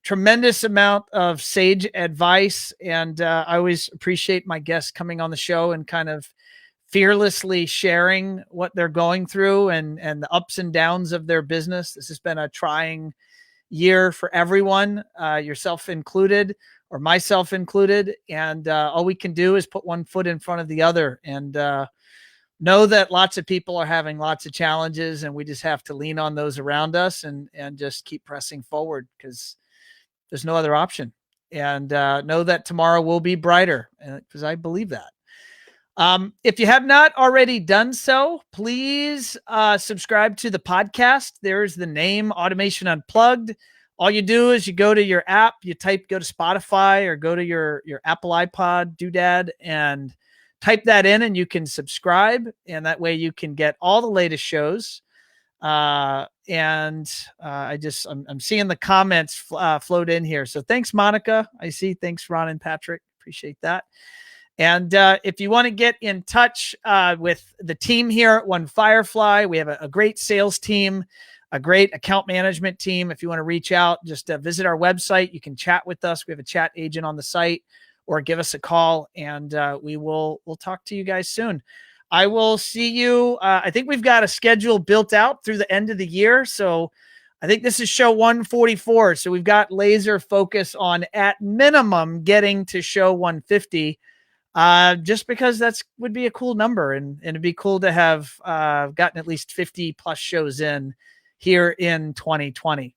Speaker 1: Tremendous amount of sage advice. And I always appreciate my guests coming on the show and kind of fearlessly sharing what they're going through and the ups and downs of their business. This has been a trying year for everyone, yourself included, or myself included. And all we can do is put one foot in front of the other and know that lots of people are having lots of challenges, and we just have to lean on those around us and just keep pressing forward, because there's no other option. And know that tomorrow will be brighter, because I believe that. If you have not already done so, please subscribe to the podcast. There's the name, Automation Unplugged. All you do is you go to your app, you go to Spotify or go to your Apple iPod doodad and type that in, and you can subscribe. And that way you can get all the latest shows. I'm seeing the comments float in here. So thanks, Monica. I see. Thanks, Ron and Patrick. Appreciate that. And if you want to get in touch with the team here at One Firefly, we have a great sales team. a great account management team. If you want to reach out, just visit our website. You can chat with us. We have a chat agent on the site, or give us a call, and we'll talk to you guys soon. I will see you. I think we've got a schedule built out through the end of the year. So I think this is show 144. So we've got laser focus on, at minimum, getting to show 150. Just because that's would be a cool number, and it'd be cool to have gotten at least 50 plus shows in here in 2020.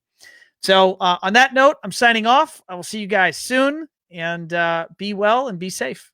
Speaker 1: So on that note, I'm signing off. I will see you guys soon, and be well and be safe.